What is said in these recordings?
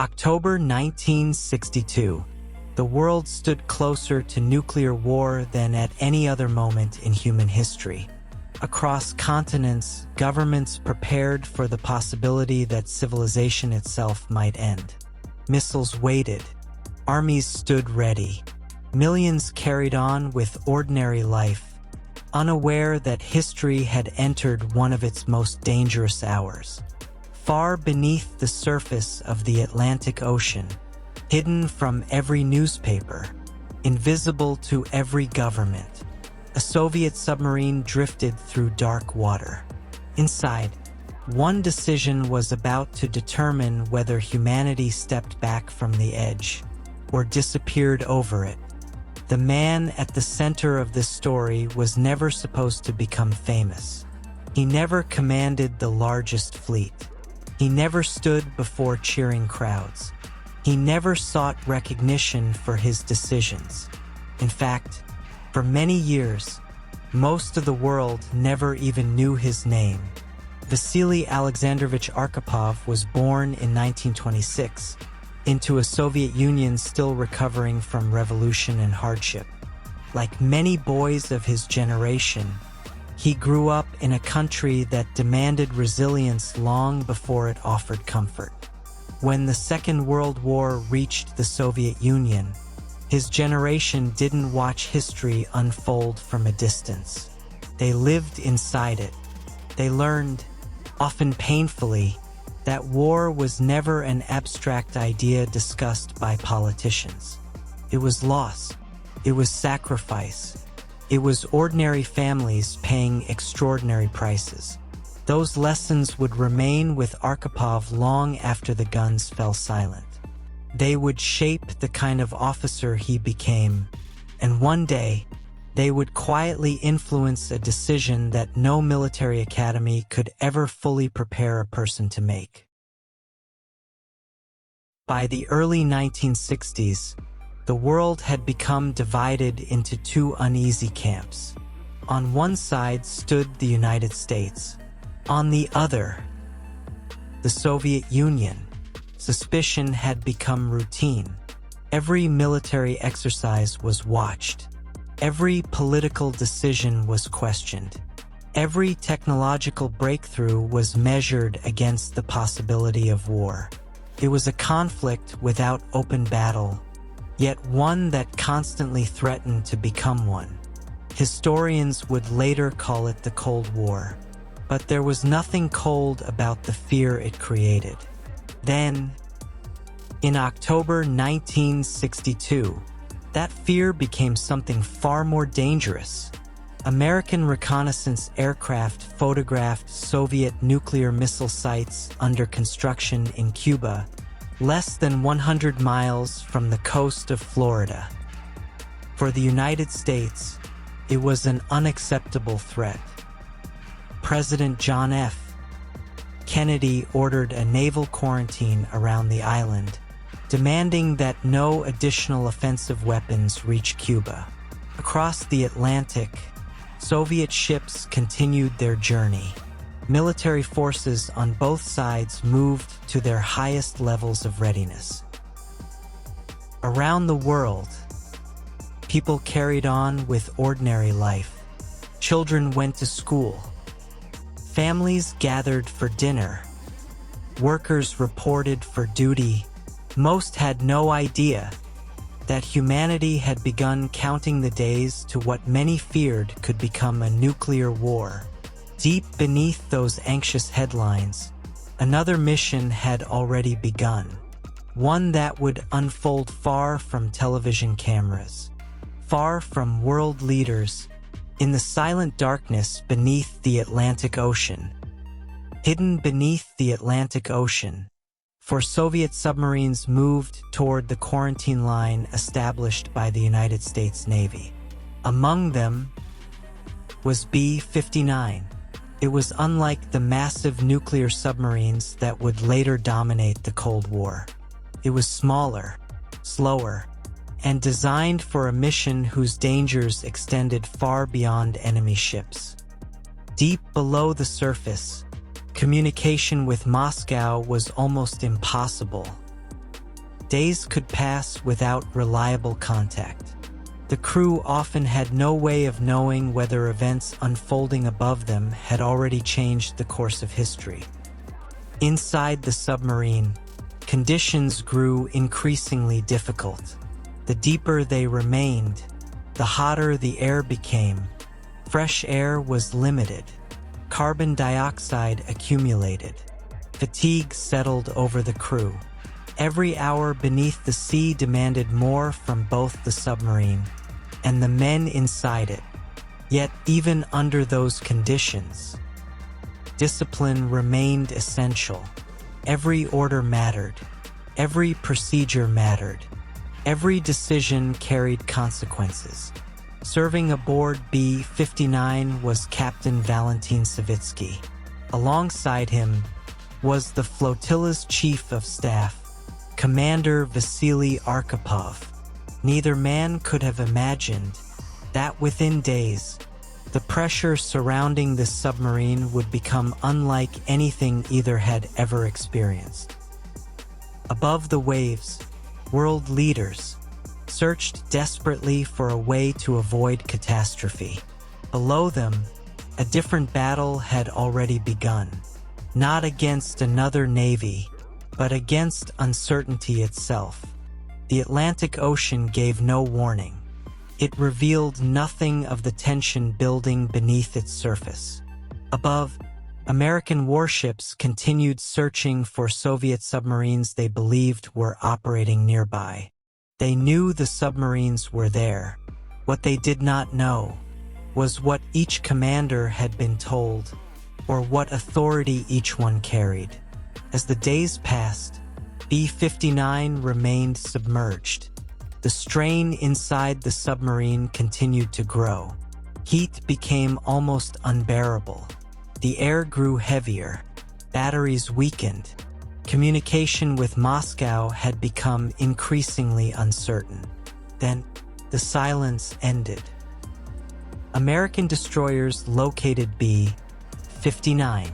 October 1962. The world stood closer to nuclear war than at any other moment in human history. Across continents, governments prepared for the possibility that civilization itself might end. Missiles waited. Armies stood ready. Millions carried on with ordinary life, unaware that history had entered one of its most dangerous hours. Far beneath the surface of the Atlantic Ocean, hidden from every newspaper, invisible to every government, a Soviet submarine drifted through dark water. Inside, one decision was about to determine whether humanity stepped back from the edge or disappeared over it. The man at the center of this story was never supposed to become famous. He never commanded the largest fleet. He never stood before cheering crowds. He never sought recognition for his decisions. In fact, for many years, most of the world never even knew his name. Vasili Alexandrovich Arkhipov was born in 1926 into a Soviet Union still recovering from revolution and hardship. Like many boys of his generation, he grew up in a country that demanded resilience long before it offered comfort. When the Second World War reached the Soviet Union, his generation didn't watch history unfold from a distance. They lived inside it. They learned, often painfully, that war was never an abstract idea discussed by politicians. It was loss. It was sacrifice. It was ordinary families paying extraordinary prices. Those lessons would remain with Arkhipov long after the guns fell silent. They would shape the kind of officer he became, and one day, they would quietly influence a decision that no military academy could ever fully prepare a person to make. By the early 1960s, the world had become divided into two uneasy camps. On one side stood the United States. On the other, the Soviet Union. Suspicion had become routine. Every military exercise was watched. Every political decision was questioned. Every technological breakthrough was measured against the possibility of war. It was a conflict without open battle, yet one that constantly threatened to become one. Historians would later call it the Cold War, but there was nothing cold about the fear it created. Then, in October 1962, that fear became something far more dangerous. American reconnaissance aircraft photographed Soviet nuclear missile sites under construction in Cuba, less than 100 miles from the coast of Florida. For the United States, it was an unacceptable threat. President John F. Kennedy ordered a naval quarantine around the island, demanding that no additional offensive weapons reach Cuba. Across the Atlantic, Soviet ships continued their journey. Military forces on both sides moved to their highest levels of readiness. Around the world, people carried on with ordinary life. Children went to school. Families gathered for dinner. Workers reported for duty. Most had no idea that humanity had begun counting the days to what many feared could become a nuclear war. Deep beneath those anxious headlines, another mission had already begun. One that would unfold far from television cameras, far from world leaders, in the silent darkness beneath the Atlantic Ocean. Hidden beneath the Atlantic Ocean, for Soviet submarines moved toward the quarantine line established by the United States Navy. Among them was B-59. It was unlike the massive nuclear submarines that would later dominate the Cold War. It was smaller, slower, and designed for a mission whose dangers extended far beyond enemy ships. Deep below the surface, communication with Moscow was almost impossible. Days could pass without reliable contact. The crew often had no way of knowing whether events unfolding above them had already changed the course of history. Inside the submarine, conditions grew increasingly difficult. The deeper they remained, the hotter the air became. Fresh air was limited. Carbon dioxide accumulated. Fatigue settled over the crew. Every hour beneath the sea demanded more from both the submarine and the men inside it. Yet, even under those conditions, discipline remained essential. Every order mattered. Every procedure mattered. Every decision carried consequences. Serving aboard B-59 was Captain Valentin Savitsky. Alongside him was the flotilla's chief of staff, Commander Vasili Arkhipov. Neither man could have imagined that within days, the pressure surrounding this submarine would become unlike anything either had ever experienced. Above the waves, world leaders searched desperately for a way to avoid catastrophe. Below them, a different battle had already begun. Not against another navy, but against uncertainty itself. The Atlantic Ocean gave no warning. It revealed nothing of the tension building beneath its surface. Above, American warships continued searching for Soviet submarines they believed were operating nearby. They knew the submarines were there. What they did not know was what each commander had been told, or what authority each one carried. As the days passed, B-59 remained submerged. The strain inside the submarine continued to grow. Heat became almost unbearable. The air grew heavier. Batteries weakened. Communication with Moscow had become increasingly uncertain. Then, the silence ended. American destroyers located B-59,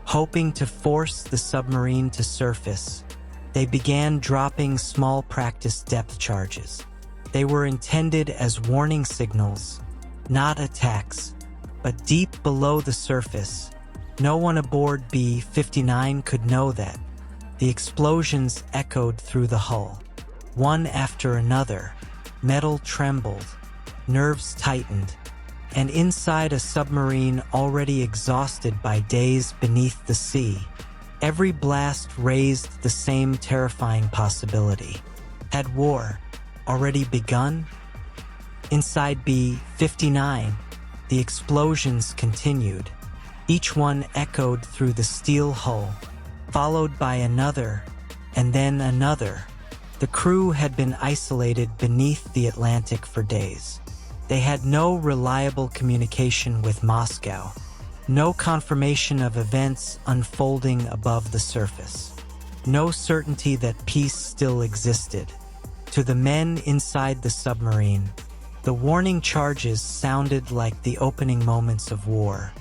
hoping to force the submarine to surface. They began dropping small practice depth charges. They were intended as warning signals, not attacks, but deep below the surface. No one aboard B-59 could know that. The explosions echoed through the hull. One after another, metal trembled, nerves tightened, and inside a submarine already exhausted by days beneath the sea, every blast raised the same terrifying possibility. Had war already begun? Inside B-59, the explosions continued. Each one echoed through the steel hull, followed by another, and then another. The crew had been isolated beneath the Atlantic for days. They had no reliable communication with Moscow, no confirmation of events unfolding above the surface, no certainty that peace still existed. To the men inside the submarine, the warning charges sounded like the opening moments of war.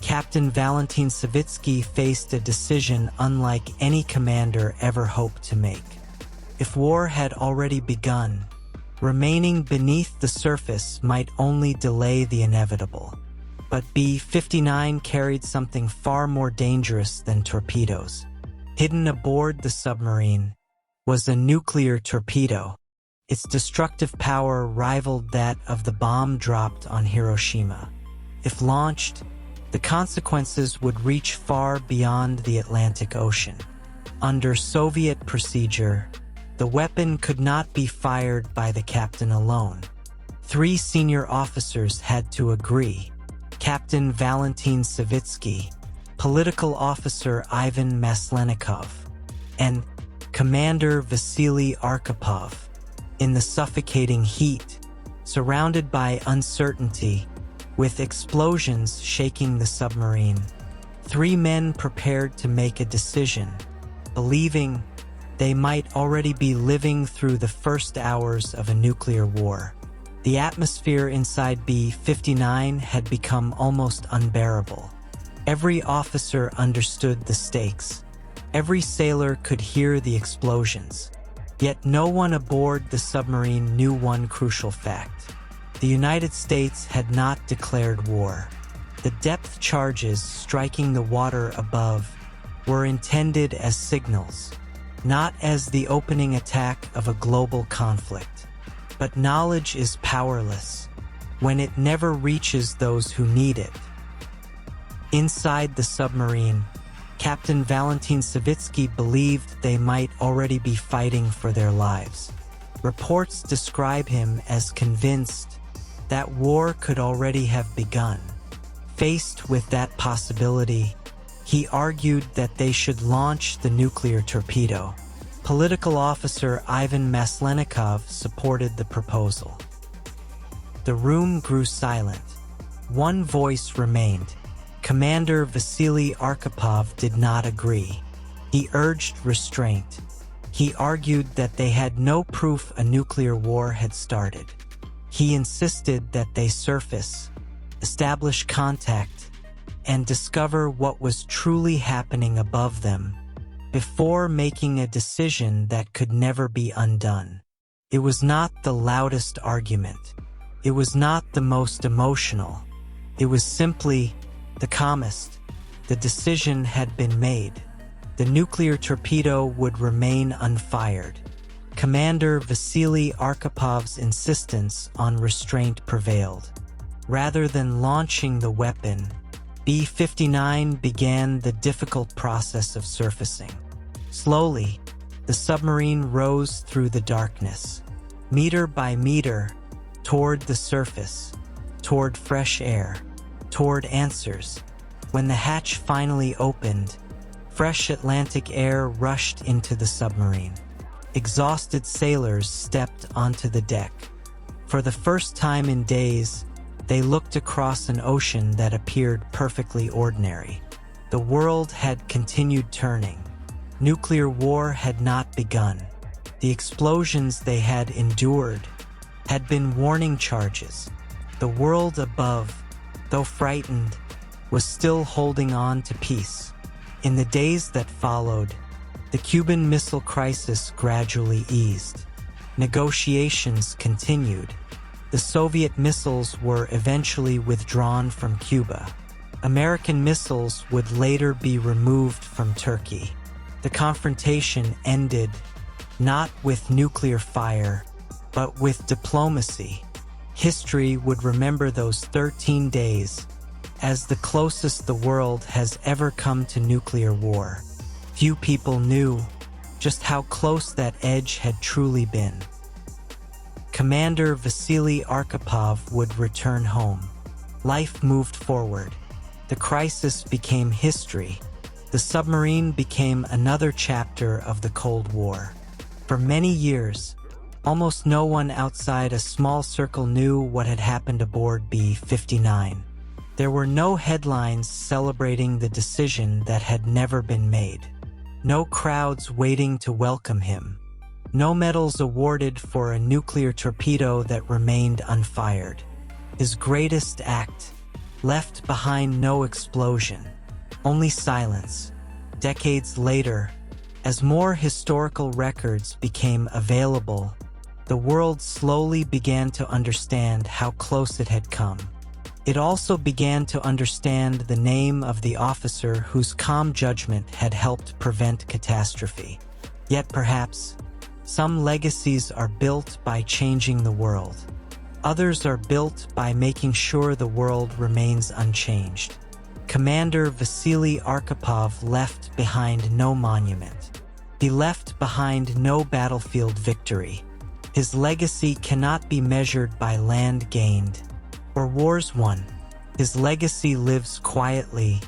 Captain Valentin Savitsky faced a decision unlike any commander ever hoped to make. If war had already begun, remaining beneath the surface might only delay the inevitable. But B-59 carried something far more dangerous than torpedoes. Hidden aboard the submarine was a nuclear torpedo. Its destructive power rivaled that of the bomb dropped on Hiroshima. If launched, the consequences would reach far beyond the Atlantic Ocean. Under Soviet procedure, the weapon could not be fired by the captain alone. 3 senior officers had to agree: Captain Valentin Savitsky, political officer Ivan Maslenikov, and Commander Vasili Arkhipov. In the suffocating heat, surrounded by uncertainty, with explosions shaking the submarine, 3 men prepared to make a decision, believing they might already be living through the first hours of a nuclear war. The atmosphere inside B-59 had become almost unbearable. Every officer understood the stakes. Every sailor could hear the explosions. Yet no one aboard the submarine knew one crucial fact. The United States had not declared war. The depth charges striking the water above were intended as signals, not as the opening attack of a global conflict. But knowledge is powerless when it never reaches those who need it. Inside the submarine, Captain Valentin Savitsky believed they might already be fighting for their lives. Reports describe him as convinced that war could already have begun. Faced with that possibility, he argued that they should launch the nuclear torpedo. Political officer Ivan Maslenikov supported the proposal. The room grew silent. One voice remained. Commander Vasili Arkhipov did not agree. He urged restraint. He argued that they had no proof a nuclear war had started. He insisted that they surface, establish contact, and discover what was truly happening above them before making a decision that could never be undone. It was not the loudest argument. It was not the most emotional. It was simply the calmest. The decision had been made. The nuclear torpedo would remain unfired. Commander Vasili Arkhipov's insistence on restraint prevailed. Rather than launching the weapon, B-59 began the difficult process of surfacing. Slowly, the submarine rose through the darkness, meter by meter, toward the surface, toward fresh air, toward answers. When the hatch finally opened, fresh Atlantic air rushed into the submarine. Exhausted sailors stepped onto the deck. For the first time in days, they looked across an ocean that appeared perfectly ordinary. The world had continued turning. Nuclear war had not begun. The explosions they had endured had been warning charges. The world above, though frightened, was still holding on to peace. In the days that followed, the Cuban Missile Crisis gradually eased. Negotiations continued. The Soviet missiles were eventually withdrawn from Cuba. American missiles would later be removed from Turkey. The confrontation ended not with nuclear fire, but with diplomacy. History would remember those 13 days as the closest the world has ever come to nuclear war. Few people knew just how close that edge had truly been. Commander Vasili Arkhipov would return home. Life moved forward. The crisis became history. The submarine became another chapter of the Cold War. For many years, almost no one outside a small circle knew what had happened aboard B-59. There were no headlines celebrating the decision that had never been made. No crowds waiting to welcome him. No medals awarded for a nuclear torpedo that remained unfired. His greatest act left behind no explosion, only silence. Decades later, as more historical records became available, the world slowly began to understand how close it had come. It also began to understand the name of the officer whose calm judgment had helped prevent catastrophe. Yet perhaps, some legacies are built by changing the world. Others are built by making sure the world remains unchanged. Commander Vasili Arkhipov left behind no monument. He left behind no battlefield victory. His legacy cannot be measured by land gained or wars won. His legacy lives quietly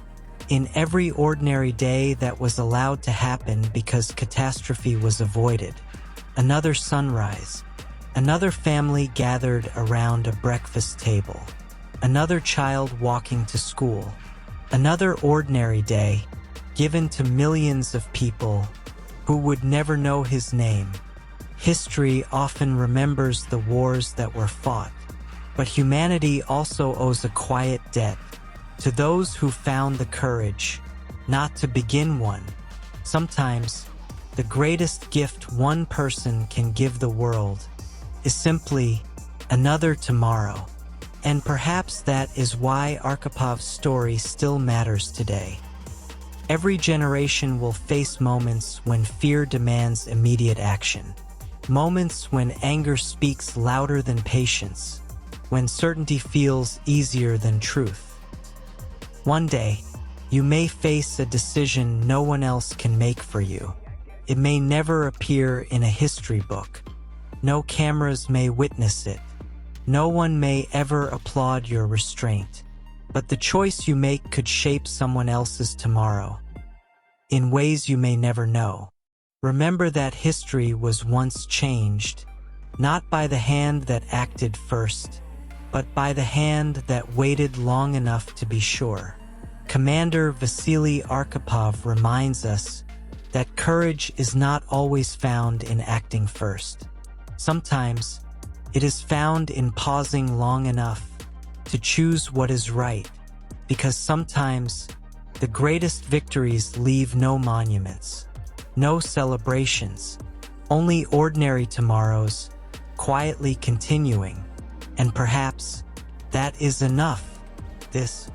in every ordinary day that was allowed to happen because catastrophe was avoided. Another sunrise. Another family gathered around a breakfast table. Another child walking to school. Another ordinary day given to millions of people who would never know his name. History often remembers the wars that were fought, but humanity also owes a quiet debt to those who found the courage not to begin one. Sometimes, the greatest gift one person can give the world is simply another tomorrow. And perhaps that is why Arkhipov's story still matters today. Every generation will face moments when fear demands immediate action. Moments when anger speaks louder than patience, when certainty feels easier than truth. One day, you may face a decision no one else can make for you. It may never appear in a history book. No cameras may witness it. No one may ever applaud your restraint. But the choice you make could shape someone else's tomorrow, in ways you may never know. Remember that history was once changed, not by the hand that acted first, but by the hand that waited long enough to be sure. Commander Vasili Arkhipov reminds us that courage is not always found in acting first. Sometimes, it is found in pausing long enough to choose what is right, because sometimes the greatest victories leave no monuments, no celebrations, only ordinary tomorrows quietly continuing, and perhaps that is enough. This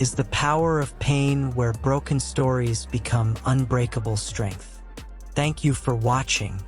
is the power of pain, where broken stories become unbreakable strength. Thank you for watching.